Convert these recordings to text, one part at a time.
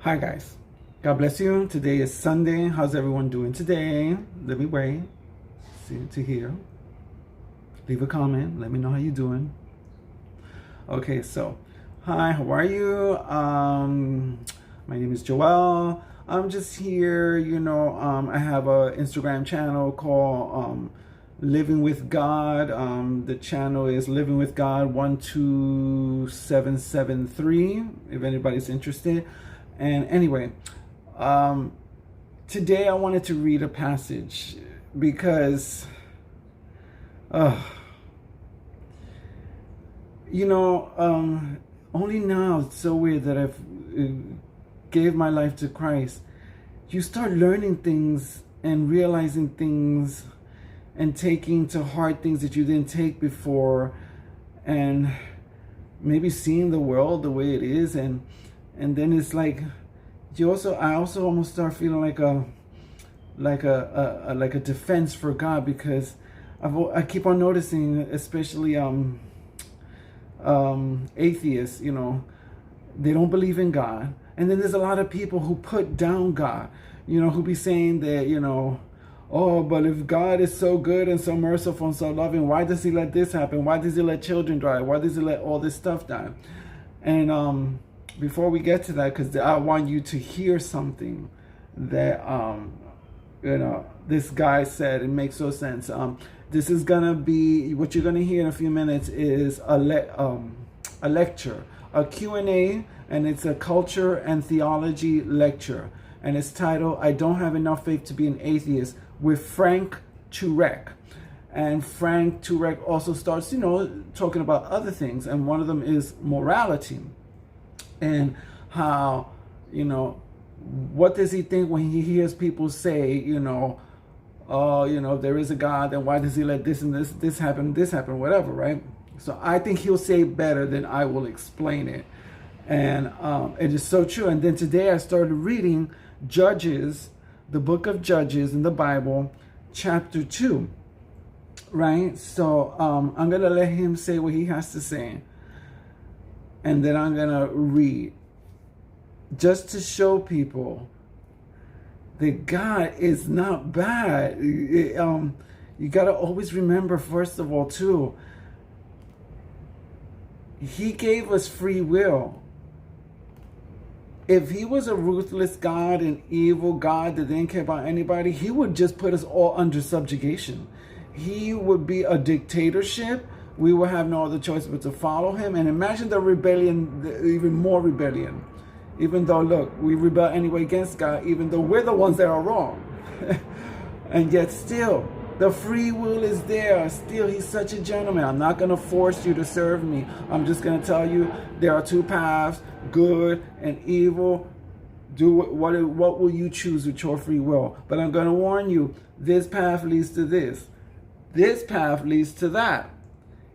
Hi guys, God bless you. Today is Sunday. How's everyone doing today? Let me wait, see to hear. Leave a comment. Let me know how you're doing. Okay, so hi, how are you? My name is Joel. I'm just here. I have a Instagram channel called Living with God. The channel is Living with God 12773. If anybody's interested. And anyway, today I wanted to read a passage because, only now it's so weird that I've gave my life to Christ. You start learning things and realizing things and taking to heart things that you didn't take before, and maybe seeing the world the way it is, and then it's like I also almost start feeling like a defense for God, because I keep on noticing, especially atheists, they don't believe in God. And then there's a lot of people who put down God, who be saying that, oh, but if God is so good and so merciful and so loving, why does he let this happen? Why does he let children die? Why does he let all this stuff die? And before we get to that, because I want you to hear something that this guy said. It makes no sense. This is gonna be what you're gonna hear in a few minutes is a lecture, a Q&A, and it's a culture and theology lecture, and it's titled "I Don't Have Enough Faith to Be an Atheist" with Frank Turek. And Frank Turek also starts, talking about other things, and one of them is morality. And how, what does he think when he hears people say, there is a God, then why does he let this and this happen, whatever, right? So I think he'll say better than I will explain it. And it is so true. And then today I started reading Judges, the book of Judges in the Bible, chapter 2, right? So I'm going to let him say what he has to say. And then I'm going to read, just to show people that God is not bad. You got to always remember, first of all, too, he gave us free will. If he was a ruthless God, an evil God that didn't care about anybody, he would just put us all under subjugation. He would be a dictatorship. We will have no other choice but to follow him. And imagine the rebellion, even more rebellion. Even though, look, we rebel anyway against God, even though we're the ones that are wrong. And yet still, the free will is there. Still, he's such a gentleman. I'm not going to force you to serve me. I'm just going to tell you there are two paths, good and evil. Do what will you choose with your free will? But I'm going to warn you, this path leads to this. This path leads to that.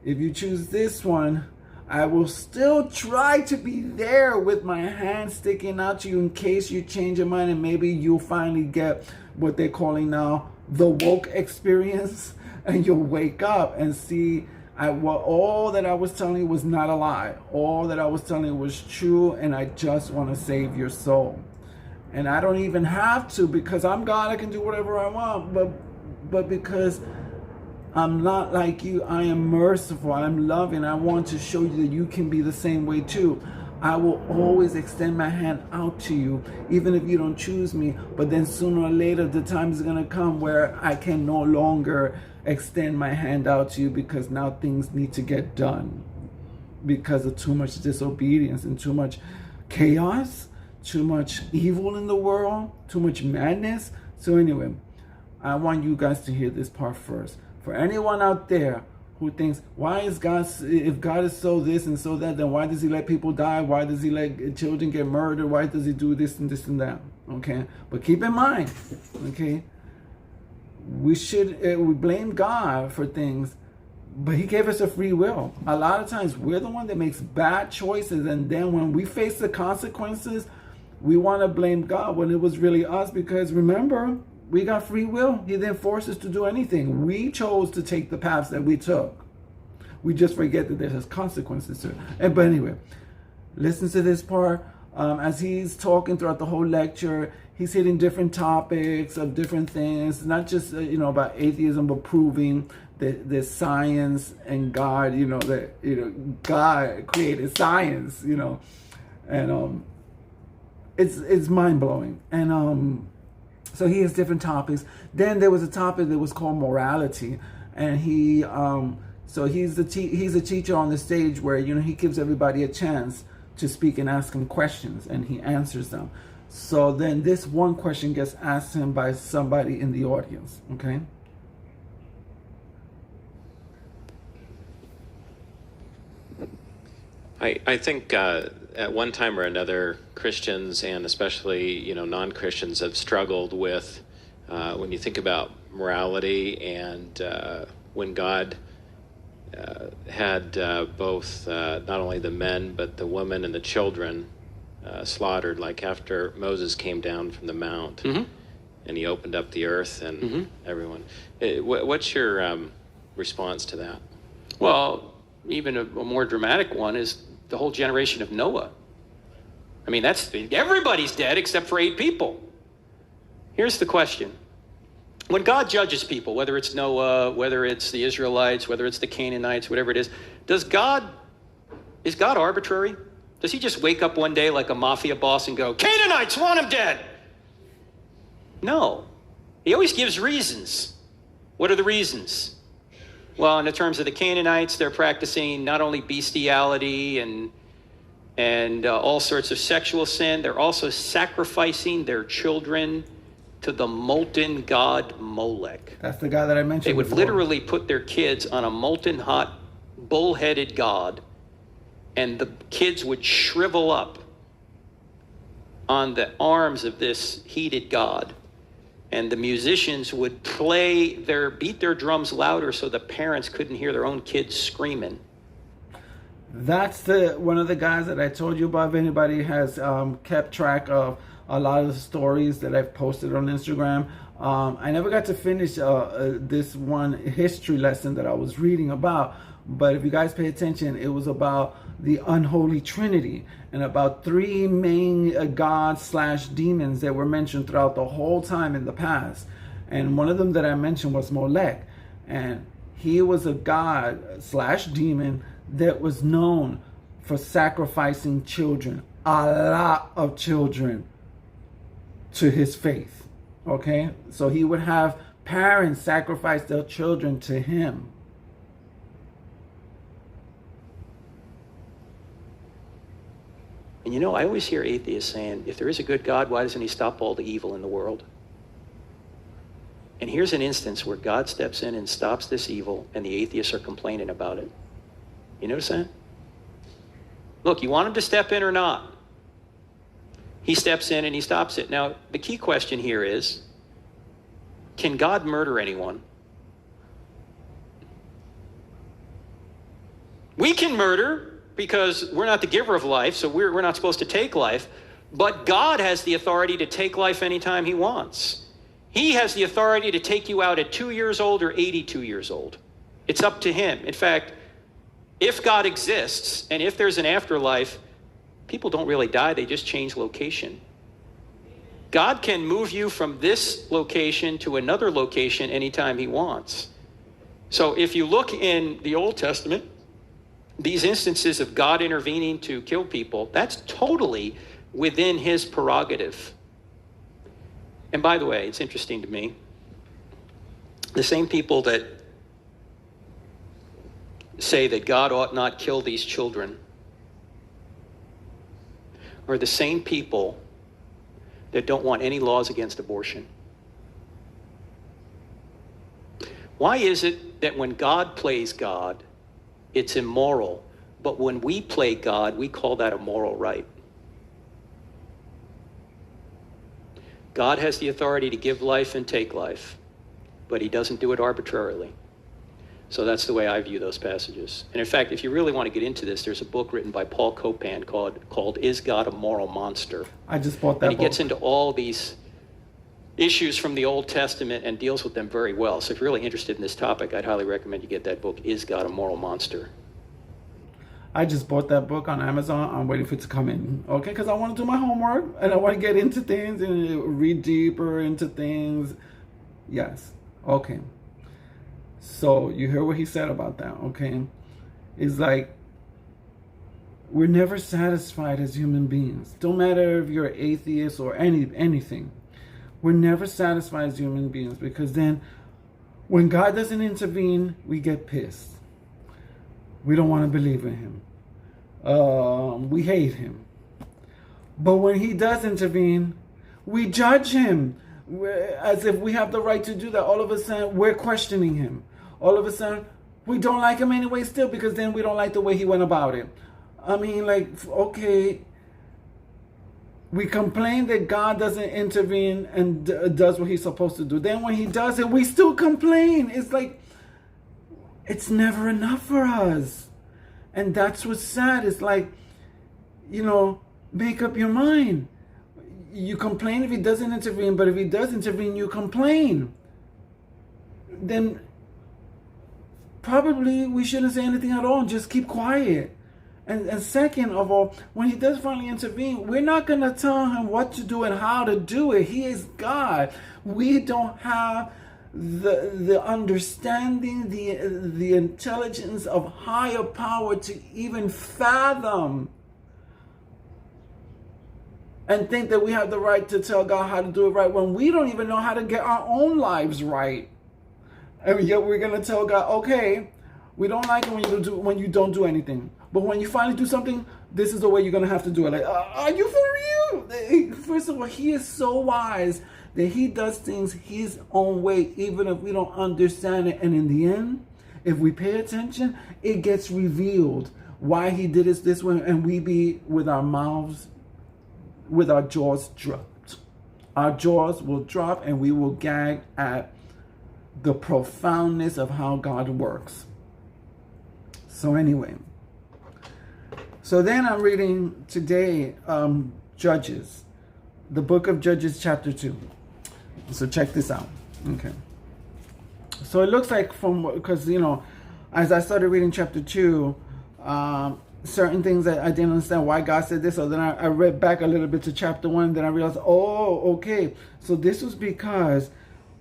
If you choose this one, I will still try to be there with my hand sticking out to you in case you change your mind, and maybe you'll finally get what they're calling now the woke experience, and you'll wake up and see all that I was telling you was not a lie. All that I was telling you was true, and I just want to save your soul. And I don't even have to, because I'm God. I can do whatever I want, but because I'm not like you, I am merciful, I'm loving, I want to show you that you can be the same way too. I will always extend my hand out to you, even if you don't choose me. But then sooner or later, the time is going to come where I can no longer extend my hand out to you, because now things need to get done because of too much disobedience and too much chaos, too much evil in the world, too much madness. So anyway, I want you guys to hear this part first. For anyone out there who thinks, why is God, if God is so this and so that, then why does he let people die? Why does he let children get murdered? Why does he do this and this and that? Okay, but keep in mind, okay, we blame God for things, but he gave us a free will. A lot of times we're the one that makes bad choices, and then when we face the consequences, we want to blame God when it was really us, because remember, we got free will. He didn't force us to do anything. We chose to take the paths that we took. We just forget that there's consequences to it. But anyway, listen to this part. as he's talking throughout the whole lecture, he's hitting different topics of different things, not just about atheism, but proving that there's science and God. That God created science. And it's mind blowing. And so he has different topics. Then there was a topic that was called morality, and he's a teacher on the stage where he gives everybody a chance to speak and ask him questions, and he answers them. So then this one question gets asked him by somebody in the audience. Okay. I think at one time or another, Christians and especially non-Christians have struggled with when you think about morality and when God had both not only the men but the women and the children slaughtered, like after Moses came down from the mount and he opened up the earth and everyone. What's your response to that? Well, even a more dramatic one is the whole generation of Noah. I mean, everybody's dead except for 8 people. Here's the question. When God judges people, whether it's Noah, whether it's the Israelites, whether it's the Canaanites, whatever it is God arbitrary? Does he just wake up one day like a mafia boss and go, Canaanites, want them dead? No. He always gives reasons. What are the reasons? Well, in the terms of the Canaanites, they're practicing not only bestiality and all sorts of sexual sin, they're also sacrificing their children to the molten god Molech. That's the guy that I mentioned They would before. literally put their kids on a molten hot, bull-headed god, and the kids would shrivel up on the arms of this heated god. And the musicians would beat their drums louder so the parents couldn't hear their own kids screaming. That's one of the guys that I told you about. If anybody has kept track of a lot of the stories that I've posted on Instagram, I never got to finish this one history lesson that I was reading about. But if you guys pay attention, it was about the unholy trinity and about 3 main gods/demons that were mentioned throughout the whole time in the past. And one of them that I mentioned was Molech. And he was a god/demon that was known for sacrificing children, a lot of children, to his faith. Okay? So he would have parents sacrifice their children to him. And I always hear atheists saying, if there is a good God, why doesn't he stop all the evil in the world? And here's an instance where God steps in and stops this evil, and the atheists are complaining about it. You notice that? Look, you want him to step in or not? He steps in and he stops it. Now, the key question here is, can God murder anyone? We can murder because we're not the giver of life, so we're not supposed to take life. But God has the authority to take life anytime he wants. He has the authority to take you out at 2 years old or 82 years old. It's up to him. In fact, if God exists and if there's an afterlife, people don't really die, they just change location. God can move you from this location to another location anytime he wants. So if you look in the Old Testament, these instances of God intervening to kill people, that's totally within his prerogative. And by the way, it's interesting to me, the same people that say that God ought not kill these children are the same people that don't want any laws against abortion. Why is it that when God plays God, it's immoral, but when we play God, we call that a moral right? God has the authority to give life and take life, but he doesn't do it arbitrarily. So that's the way I view those passages. And in fact, if you really want to get into this, there's a book written by Paul Copan called Is God a Moral Monster? I just bought that book. And he gets into all these issues from the Old Testament and deals with them very well. So if you're really interested in this topic, I'd highly recommend you get that book, Is God a Moral Monster? I just bought that book on Amazon. I'm waiting for it to come in, okay? Because I want to do my homework and I want to get into things and read deeper into things. Yes, okay. So you hear what he said about that, okay? It's like, we're never satisfied as human beings. Don't matter if you're an atheist or anything. We're never satisfied as human beings, because then when God doesn't intervene, we get pissed. We don't want to believe in him. We hate him. But when he does intervene, we judge him as if we have the right to do that. All of a sudden, we're questioning him. All of a sudden, we don't like him anyway still, because then we don't like the way he went about it. I mean, like, okay, we complain that God doesn't intervene and does what he's supposed to do. Then when he does it, we still complain. It's like, it's never enough for us. And that's what's sad. It's like, you know, make up your mind. You complain if he doesn't intervene, but if he does intervene, you complain. Then probably we shouldn't say anything at all and just keep quiet. And second of all, when he does finally intervene, we're not going to tell him what to do and how to do it. He is God. We don't have the understanding, the intelligence of higher power to even fathom and think that we have the right to tell God how to do it right, when we don't even know how to get our own lives right. And yet we're going to tell God, okay, we don't like it when you don't do anything. But when you finally do something, this is the way you're going to have to do it. Like, are you for real? First of all, he is so wise that he does things his own way, even if we don't understand it. And in the end, if we pay attention, it gets revealed why he did it this way. And we be with our mouths, with our jaws dropped. Our jaws will drop and we will gag at the profoundness of how God works. So anyway, so then I'm reading today Judges, the book of Judges chapter 2. So check this out. Okay. So it looks like because, you know, as I started reading chapter 2, certain things that I didn't understand why God said this. So then I read back a little bit to chapter 1. Then I realized, oh, okay. So this was because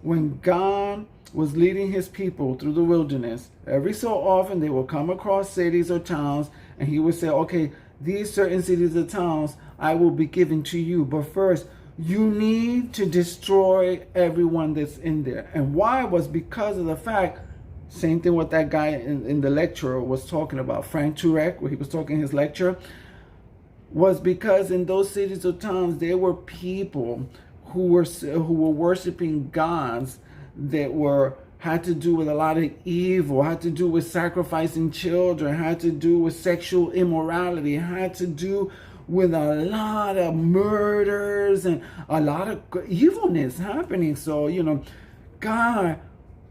when God was leading his people through the wilderness, every so often they will come across cities or towns, and he would say, okay, these certain cities or towns I will be giving to you, but first you need to destroy everyone that's in there. And why was because of the fact, same thing what that guy in the lecture was talking about, Frank Turek, where he was talking his lecture, was because in those cities or towns there were people who were worshiping gods that had to do with a lot of evil, had to do with sacrificing children, had to do with sexual immorality, had to do with a lot of murders and a lot of evilness happening. So, you know, God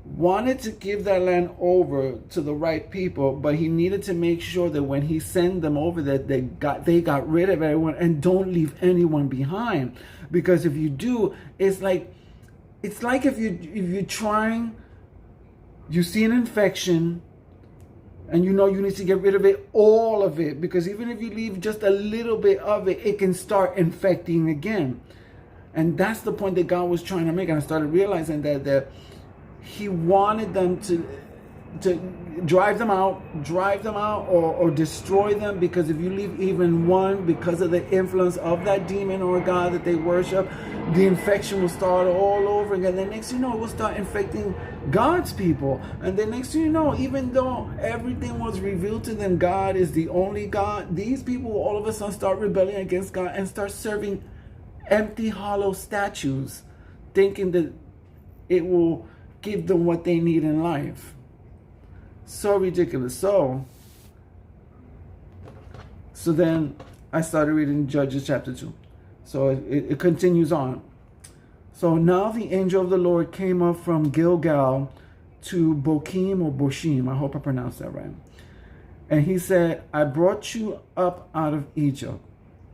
wanted to give that land over to the right people, but he needed to make sure that when he sent them over there, they got rid of everyone and don't leave anyone behind. Because if you do, it's like if you're trying, you see an infection and you know you need to get rid of it, all of it, because even if you leave just a little bit of it, it can start infecting again. And that's the point that God was trying to make. And I started realizing that he wanted them to drive them out or destroy them, because if you leave even one, because of the influence of that demon or God that they worship, the infection will start all over again. Then next thing you know, it will start infecting God's people. And then next thing you know, even though everything was revealed to them, God is the only God, these people will all of a sudden start rebelling against God and start serving empty, hollow statues, thinking that it will give them what they need in life. So ridiculous. So then I started reading Judges chapter 2. So it continues on. So now the angel of the Lord came up from Gilgal to Bochim or Boshim. I hope I pronounced that right. And he said, I brought you up out of Egypt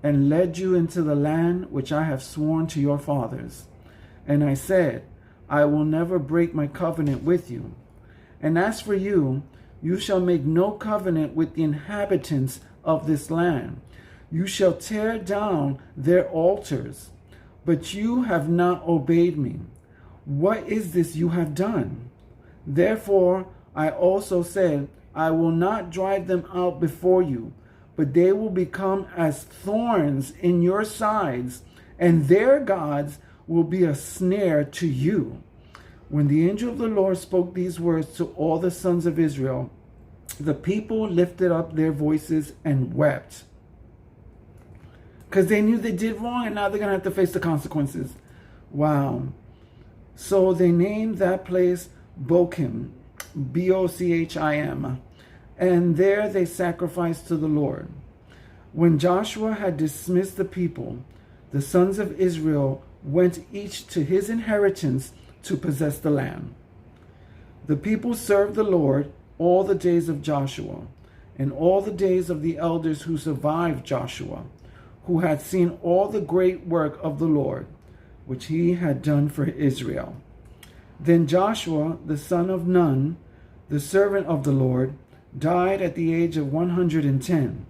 and led you into the land which I have sworn to your fathers. And I said, I will never break my covenant with you. And as for you, You shall make no covenant with the inhabitants of this land. You shall tear down their altars, but you have not obeyed me. What is this you have done? Therefore I also said, I will not drive them out before you, but they will become as thorns in your sides, and their gods will be a snare to you. When the angel of the Lord spoke these words to all the sons of Israel, the people lifted up their voices and wept. Because they knew they did wrong, and now they're going to have to face the consequences. Wow. So they named that place Bochim, Bochim, and there they sacrificed to the Lord. When Joshua had dismissed the people, the sons of Israel went each to his inheritance to possess the land. The people served the Lord all the days of Joshua, and all the days of the elders who survived Joshua, who had seen all the great work of the Lord, which he had done for Israel. Then Joshua, the son of Nun, the servant of the Lord, died at the age of 110,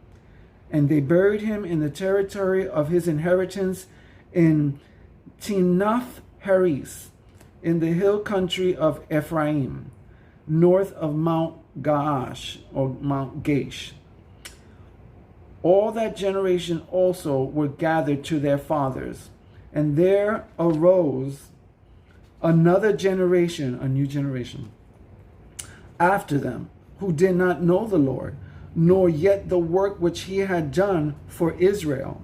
and they buried him in the territory of his inheritance in Timnath Heres, in the hill country of Ephraim, north of Mount Gaash, or Mount Gaish. All that generation also were gathered to their fathers, and there arose another generation, a new generation, after them, who did not know the Lord, nor yet the work which he had done for Israel.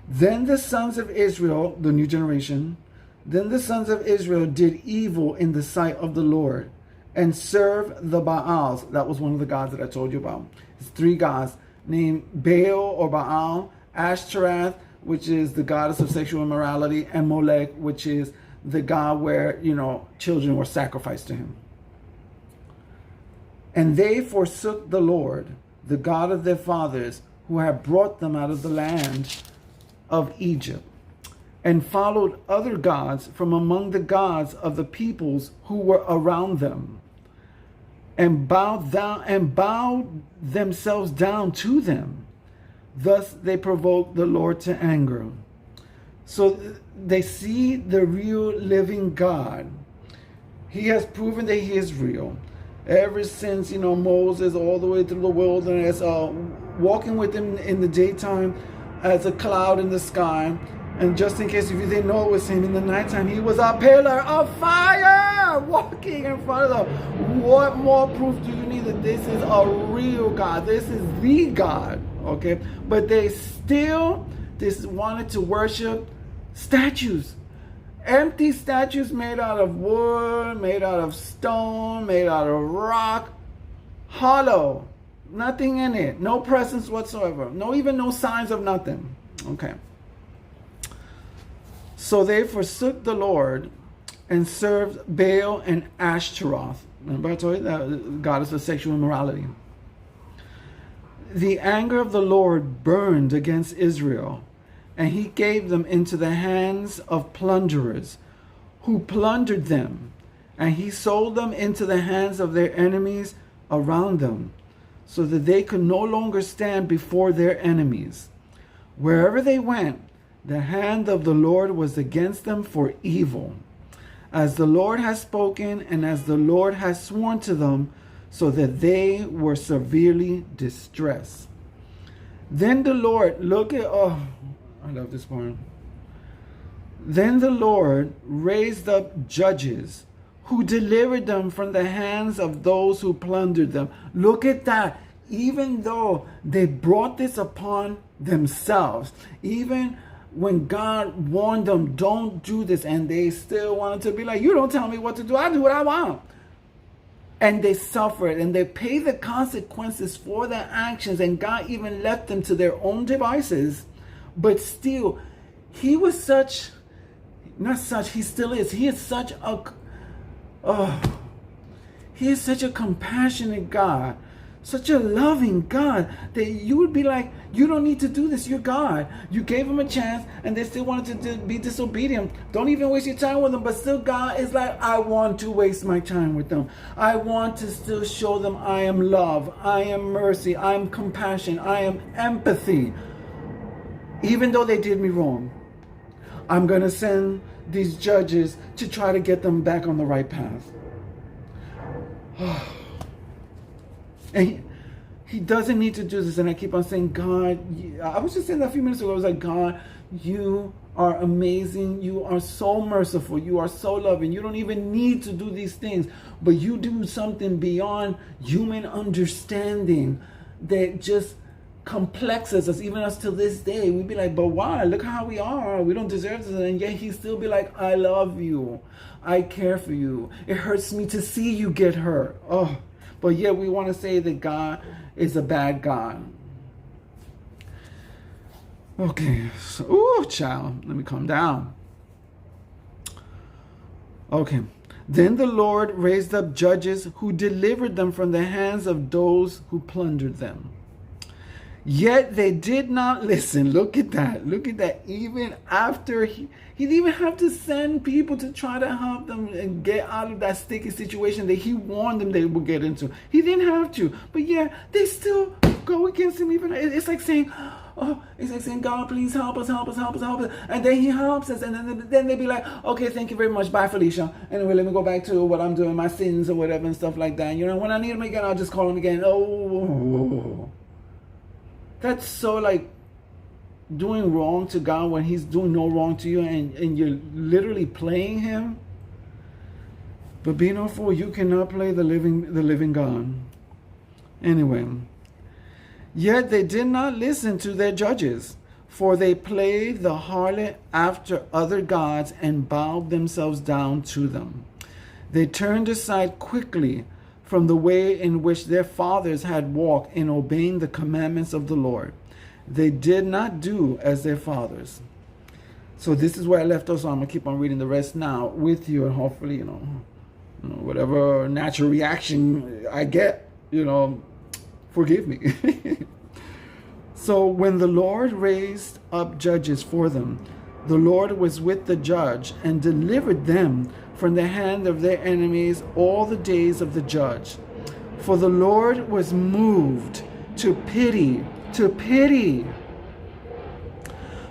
Then the sons of Israel, the new generation, then the sons of Israel did evil in the sight of the Lord, and served the Baals. That was one of the gods that I told you about. It's three gods named Baal or Baal, Ashtaroth, which is the goddess of sexual immorality, and Molech, which is the god where, children were sacrificed to him. And they forsook the Lord, the God of their fathers, who had brought them out of the land of Egypt, and followed other gods from among the gods of the peoples who were around them, and bowed themselves down to them. Thus they provoked the Lord to anger. So they see the real living God. He has proven that he is real. Ever since, Moses all the way through the wilderness, walking with him in the daytime as a cloud in the sky. And just in case if you didn't know it was him, in the nighttime, he was a pillar of fire walking in front of them. What more proof do you need that this is a real God? This is the God, okay? But they still wanted to worship statues. Empty statues made out of wood, made out of stone, made out of rock, hollow, nothing in it, no presence whatsoever, no signs of nothing. Okay. So they forsook the Lord and served Baal and Ashtaroth. Remember I told you that the goddess of sexual immorality. The anger of the Lord burned against Israel, and he gave them into the hands of plunderers, who plundered them, and he sold them into the hands of their enemies around them, so that they could no longer stand before their enemies. Wherever they went, the hand of the Lord was against them for evil, as the Lord has spoken and as the Lord has sworn to them, so that they were severely distressed. Then the Lord, I love this part. Then the Lord raised up judges who delivered them from the hands of those who plundered them. Look at that. Even though they brought this upon themselves, even when God warned them, don't do this, and they still wanted to be like, you don't tell me what to do, I do what I want. And they suffered, and they pay the consequences for their actions, and God even left them to their own devices. But still, he was he is such a compassionate God, such a loving God that you would be like, you don't need to do this. You're God. You gave them a chance and they still wanted to be disobedient. Don't even waste your time with them. But still God is like, I want to waste my time with them. I want to still show them I am love. I am mercy. I am compassion. I am empathy. Even though they did me wrong, I'm going to send these judges to try to get them back on the right path. And he doesn't need to do this. And I keep on saying, God, I was just saying that a few minutes ago. I was like, God, you are amazing. You are so merciful. You are so loving. You don't even need to do these things. But you do something beyond human understanding that just complexes us. Even us to this day. We'd be like, but why? Look how we are. We don't deserve this. And yet he still be like, I love you. I care for you. It hurts me to see you get hurt. Oh. But yet we want to say that God is a bad God. Okay. So, child, let me calm down. Okay. Then the Lord raised up judges who delivered them from the hands of those who plundered them. Yet they did not listen. Look at that. Look at that. Even after he didn't even have to send people to try to help them and get out of that sticky situation that he warned them they would get into. He didn't have to. But yeah, they still go against him. Even it's like saying, God, please help us, help us, help us, help us. And then he helps us. And then they be like, okay, thank you very much. Bye, Felicia. Anyway, let me go back to what I'm doing, my sins or whatever and stuff like that. You know, when I need him again, I'll just call him again. Oh. That's so like doing wrong to God when he's doing no wrong to you, and you're literally playing him. But be no fool, you cannot play the living God. Anyway, yet they did not listen to their judges, for they played the harlot after other gods and bowed themselves down to them. They turned aside quickly from the way in which their fathers had walked in obeying the commandments of the Lord. They did not do as their fathers. So this is where I left off, so I'm going to keep on reading the rest now with you, and hopefully, you know, whatever natural reaction I get, forgive me. So when the Lord raised up judges for them, the Lord was with the judge and delivered them from the hand of their enemies all the days of the judge. For the Lord was moved to pity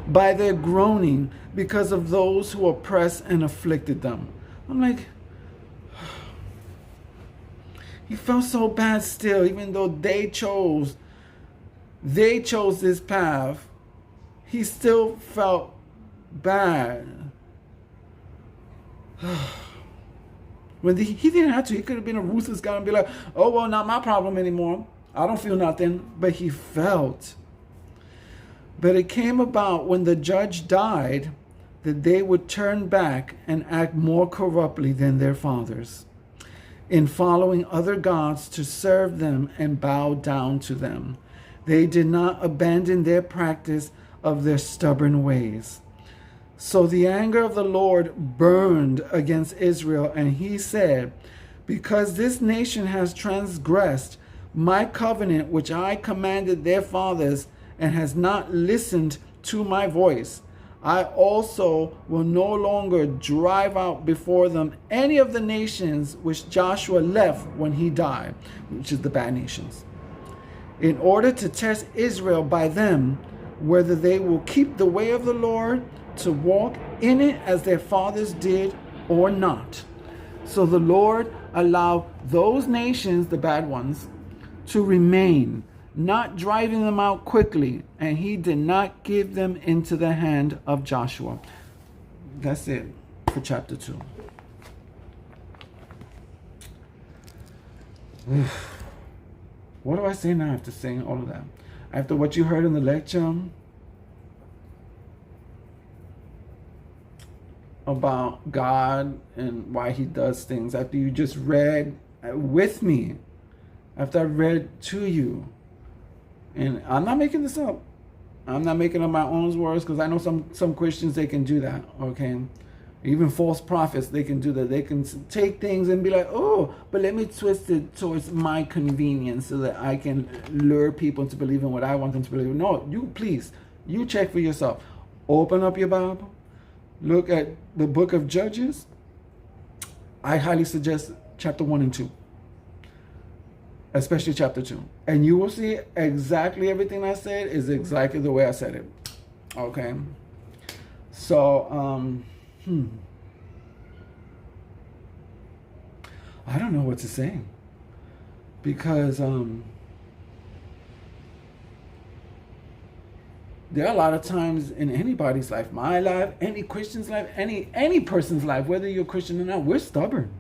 by their groaning because of those who oppressed and afflicted them. I'm like, he felt so bad still, even though they chose this path. He still felt bad. When he didn't have to. He could have been a ruthless guy and be like, oh, well, not my problem anymore. I don't feel nothing. But he felt. But it came about when the judge died that they would turn back and act more corruptly than their fathers, in following other gods to serve them and bow down to them. They did not abandon their practice of their stubborn ways. So the anger of the Lord burned against Israel, and he said, because this nation has transgressed my covenant which I commanded their fathers, and has not listened to my voice, I also will no longer drive out before them any of the nations which Joshua left when he died, which is the bad nations, in order to test Israel by them, whether they will keep the way of the Lord to walk in it as their fathers did or not. So the Lord allowed those nations, the bad ones, to remain, not driving them out quickly, and he did not give them into the hand of Joshua. That's it for chapter 2. What do I say now after saying all of that? After what you heard in the lecture about God and why he does things, after you just read with me, after I read to you, and I'm not making this up. I'm not making up my own words, because I know some Christians, they can do that, okay? Even false prophets, they can do that. They can take things and be like, oh, but let me twist it towards my convenience so that I can lure people to believe in what I want them to believe in. No, you check for yourself. Open up your Bible. Look at the book of Judges. I highly suggest chapter 1 and 2. Especially chapter 2. And you will see exactly everything I said is exactly the way I said it. Okay? So, I don't know what to say, because there are a lot of times in anybody's life, my life, any Christian's life, any person's life, whether you're Christian or not, we're stubborn.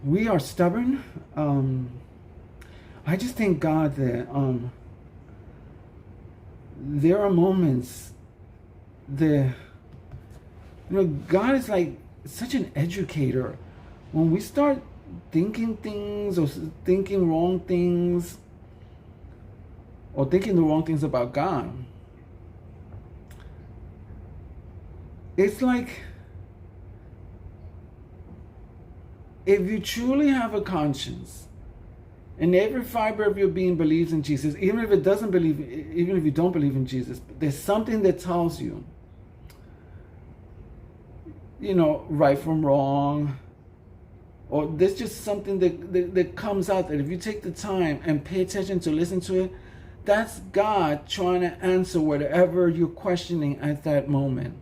We are stubborn. I just thank God that there are moments that, God is like such an educator. When we start thinking things or thinking wrong things or thinking the wrong things about God, it's like, if you truly have a conscience and every fiber of your being believes in Jesus, even if you don't believe in Jesus, there's something that tells you, right from wrong, or there's just something that comes out that if you take the time and pay attention to listen to it, that's God trying to answer whatever you're questioning at that moment.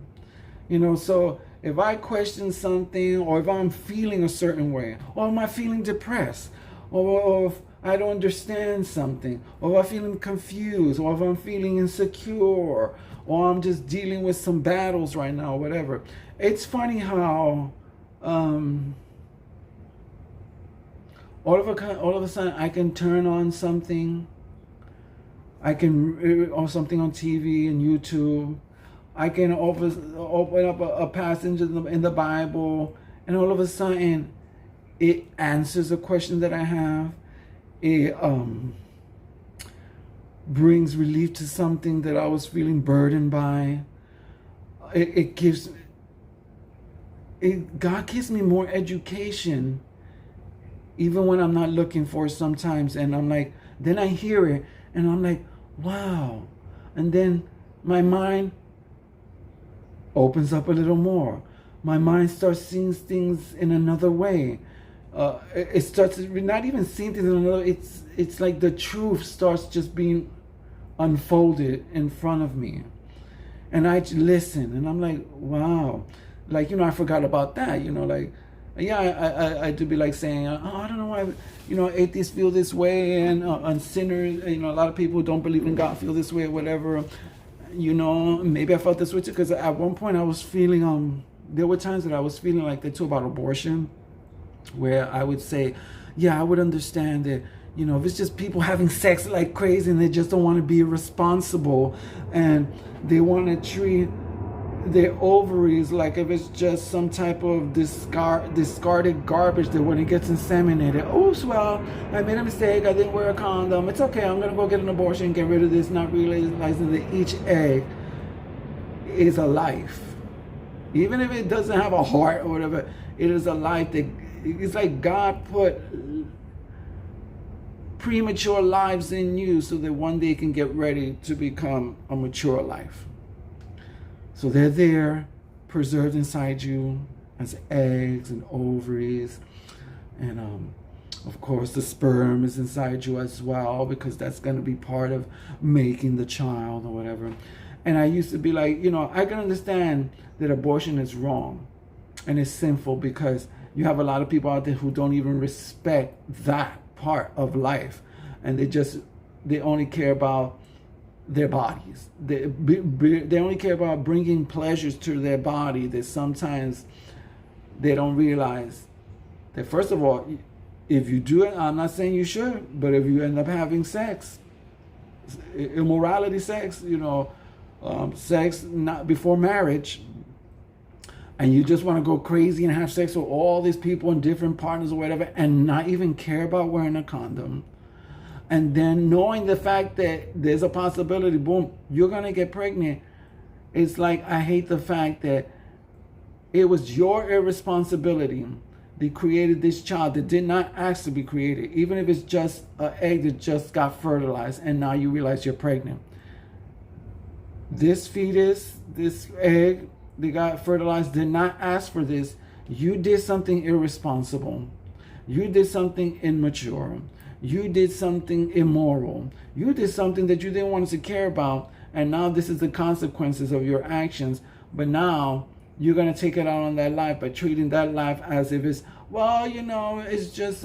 So if I question something, or if I'm feeling a certain way, or am I feeling depressed, or if I don't understand something, or if I'm feeling confused, or if I'm feeling insecure, or I'm just dealing with some battles right now, or whatever. It's funny how all of a sudden I can turn on something, or something on TV and YouTube. I can open up a passage in the Bible, and all of a sudden it answers a question that I have. It brings relief to something that I was feeling burdened by. God gives me more education even when I'm not looking for it sometimes. And I'm like, then I hear it and I'm like, wow. And then my mind opens up a little more. My mind starts seeing things in another way. It starts not even seeing things in another. It's like the truth starts just being unfolded in front of me, and I listen, and I'm like, wow, like I forgot about that. I do be like saying, I don't know why atheists feel this way, and sinners, a lot of people who don't believe in God feel this way or whatever. Maybe I felt this way too, because at one point I was feeling there were times that I was feeling like that too about abortion, where I would say, yeah, I would understand that, if it's just people having sex like crazy and they just don't want to be responsible and they want to treat their ovaries like if it's just some type of discarded garbage that when it gets inseminated, oops, well, I made a mistake, I didn't wear a condom, it's okay, I'm going to go get an abortion and get rid of this, not realizing that each egg is a life. Even if it doesn't have a heart or whatever, it is a life that, it's like God put premature lives in you so that one day it can get ready to become a mature life. So they're there, preserved inside you as eggs and ovaries. And of course the sperm is inside you as well, because that's going to be part of making the child or whatever. And I used to be like, I can understand that abortion is wrong and it's sinful, because you have a lot of people out there who don't even respect that part of life, and they only care about their bodies. They only care about bringing pleasures to their body that sometimes they don't realize that, first of all, if you do it, I'm not saying you should, but if you end up having sex, immorality sex, sex not before marriage, and you just want to go crazy and have sex with all these people and different partners or whatever, and not even care about wearing a condom, and then knowing the fact that there's a possibility, boom, you're going to get pregnant. It's like, I hate the fact that It was your irresponsibility that created this child that did not ask to be created, even if it's just an egg that just got fertilized and now you realize you're pregnant. This fetus, this egg that got fertilized did not ask for this. You did something irresponsible. You did something immature. You did something immoral. You did something that you didn't want us to care about. And now this is the consequences of your actions. But now you're going to take it out on that life by treating that life as if it's, well, you know, it's just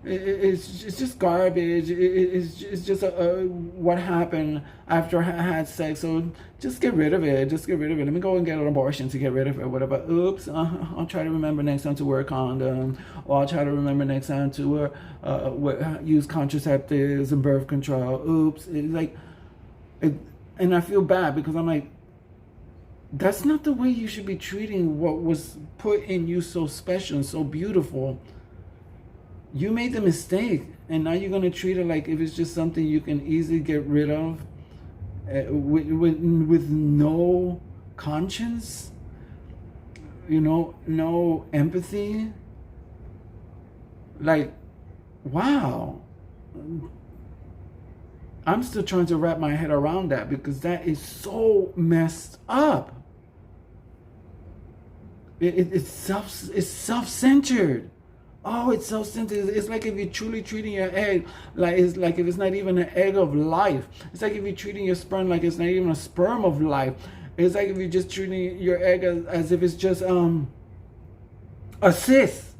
it's just garbage. It's just what happened after I had sex. So just get rid of it. Just get rid of it. Let me go and get an abortion to get rid of it. Whatever. Oops. I'll try to remember next time to wear a condom. Or I'll try to remember next time to use contraceptives and birth control. Oops. It's like, and I feel bad because I'm like, that's not the way you should be treating what was put in you so special and so beautiful. You made the mistake, and now you're going to treat it like if it's just something you can easily get rid of with no conscience, you know, no empathy. Like, wow. I'm still trying to wrap my head around that because that is so messed up. It's self-centered. Oh, it's self-centered. It's like if you're truly treating your egg like it's like if it's not even an egg of life. It's like if you're treating your sperm like it's not even a sperm of life. It's like if you're just treating your egg as if it's just a cyst,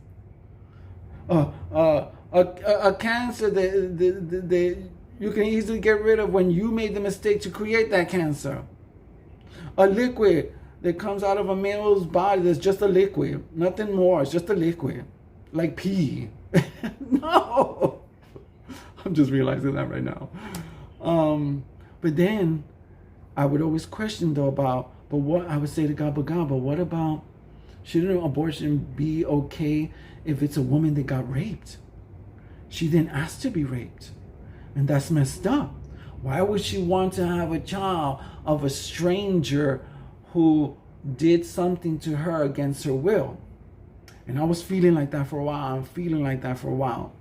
a cancer that you can easily get rid of when you made the mistake to create that cancer. A liquid that comes out of a male's body that's just a liquid, nothing more. It's just a liquid. Like pee. No. I'm just realizing that right now. But then I would always question though but what I would say to God, but what about, shouldn't abortion be okay if it's a woman that got raped? She didn't ask to be raped. And that's messed up. Why would she want to have a child of a stranger who did something to her against her will? And I was feeling like that for a while. I'm feeling like that for a while.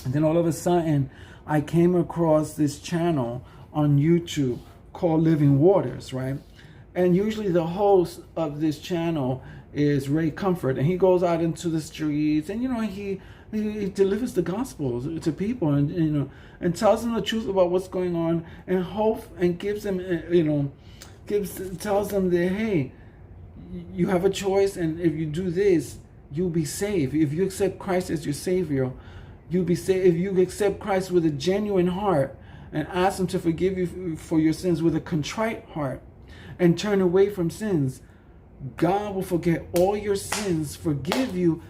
And then all of a sudden, I came across this channel on YouTube called Living Waters, right? And usually the host of this channel is Ray Comfort. And he goes out into the streets and, you know, he delivers the gospel to people and, you know, and tells them the truth about what's going on and hope and gives them, you know, tells them that, hey, you have a choice, and if you do this, you'll be saved. If you accept Christ as your Savior, you'll be saved. If you accept Christ with a genuine heart and ask Him to forgive you for your sins with a contrite heart and turn away from sins, God will forget all your sins, forgive you,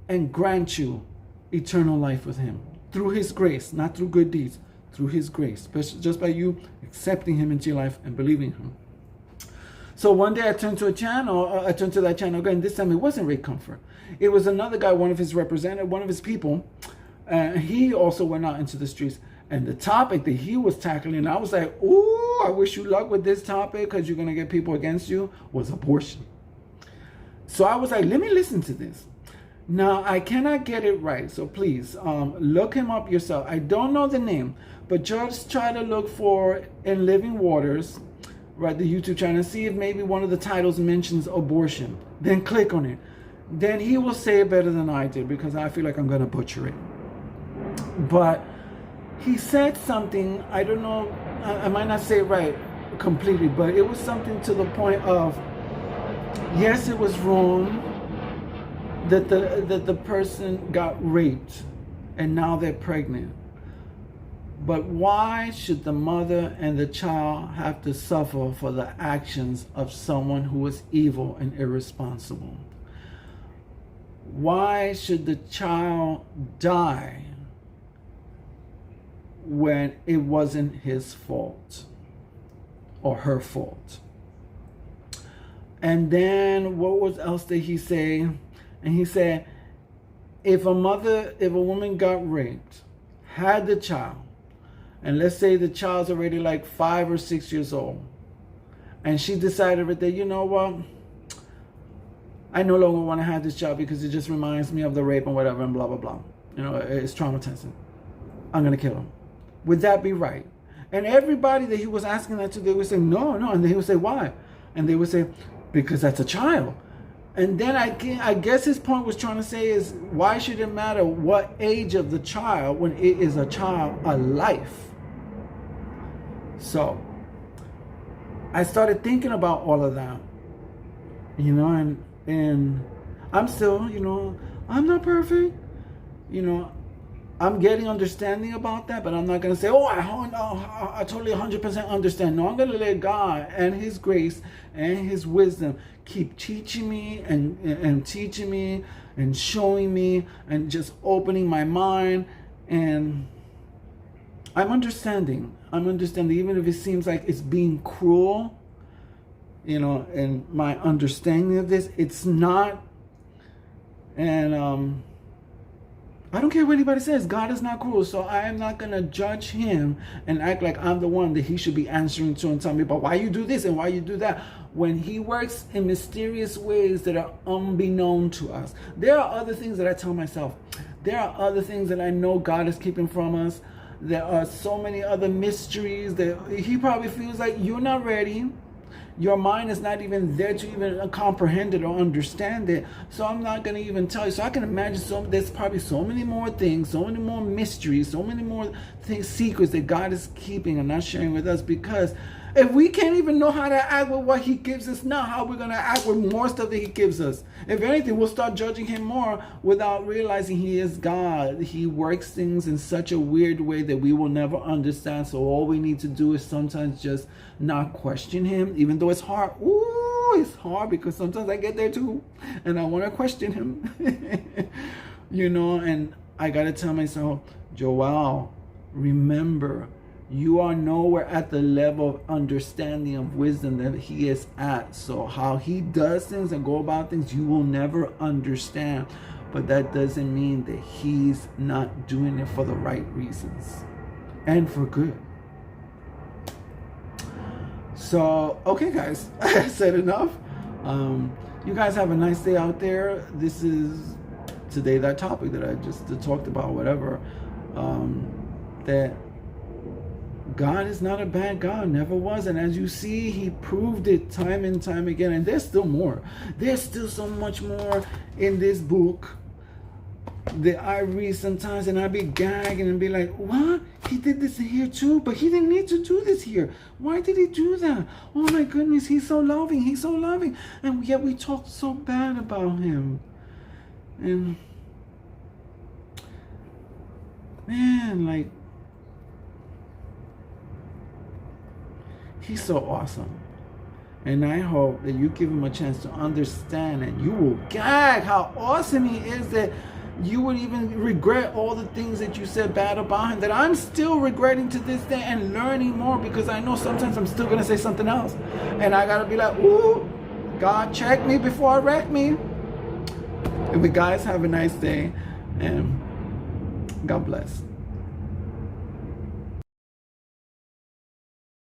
and grant you eternal life with Him through His grace, not through good deeds, through His grace, just by you accepting Him into your life and believing Him. So one day I turned to that channel again. This time it wasn't Ray Comfort. It was another guy, one of his people. He also went out into the streets. And the topic that he was tackling, I was like, ooh, I wish you luck with this topic because you're going to get people against you, was abortion. So I was like, let me listen to this. Now, I cannot get it right. So please, look him up yourself. I don't know the name, but just try to look for in Living Waters, right, the YouTube channel, see if maybe one of the titles mentions abortion. Then click on it. Then he will say it better than I did because I feel like I'm going to butcher it. But he said something, I don't know, I might not say it right completely, but it was something to the point of, yes, it was wrong that the person got raped and now they're pregnant. But why should the mother and the child have to suffer for the actions of someone who was evil and irresponsible? Why should the child die when it wasn't his fault or her fault? And then what else did he say? And he said, if a woman got raped, had the child, and let's say the child's already like 5 or 6 years old, and she decided that, you know what, I no longer want to have this job because it just reminds me of the rape and whatever and blah, blah, blah. You know, it's traumatizing. I'm going to kill him. Would that be right? And everybody that he was asking that to, they would say, no, no. And then he would say, why? And they would say, because that's a child. And then I guess his point was trying to say is, why should it matter what age of the child when it is a child, a life? So I started thinking about all of that, you know, and I'm still, you know, I'm not perfect, you know, I'm getting understanding about that, but I'm not going to say, oh, I totally 100% understand. No, I'm going to let God and his grace and his wisdom keep teaching me and teaching me and showing me and just opening my mind. And I'm understanding, even if it seems like it's being cruel, you know, and my understanding of this, it's not. And I don't care what anybody says. God is not cruel, so I am not going to judge him and act like I'm the one that he should be answering to and telling me about why you do this and why you do that, when he works in mysterious ways that are unbeknown to us. There are other things that I tell myself. There are other things that I know God is keeping from us. There are so many other mysteries that he probably feels like you're not ready. Your mind is not even there to even comprehend it or understand it. So I'm not going to even tell you. So I can imagine there's probably so many more things, so many more mysteries, so many more things, secrets that God is keeping and not sharing with us. Because if we can't even know how to act with what he gives us now, how are we going to act with more stuff that he gives us? If anything, we'll start judging him more without realizing he is God. He works things in such a weird way that we will never understand. So all we need to do is sometimes just not question him, even though it's hard. Ooh, it's hard because sometimes I get there too and I want to question him. You know, and I got to tell myself, Joel, remember, you are nowhere at the level of understanding of wisdom that he is at. So how he does things and go about things, you will never understand. But that doesn't mean that he's not doing it for the right reasons and for good. So, okay, guys, I said enough. You guys have a nice day out there. This is today that topic that I just talked about, whatever, that God is not a bad God, never was. And as you see, he proved it time and time again. And there's still more. There's still so much more in this book that I read sometimes and I be gagging and be like, what? He did this here too, but he didn't need to do this here. Why did he do that? Oh my goodness, he's so loving. He's so loving. And yet we talk so bad about him. And man, like, he's so awesome. And I hope that you give him a chance to understand and you will gag how awesome he is, that you would even regret all the things that you said bad about him, that I'm still regretting to this day and learning more, because I know sometimes I'm still going to say something else. And I got to be like, ooh, God, check me before I wreck me. And we guys have a nice day and God bless.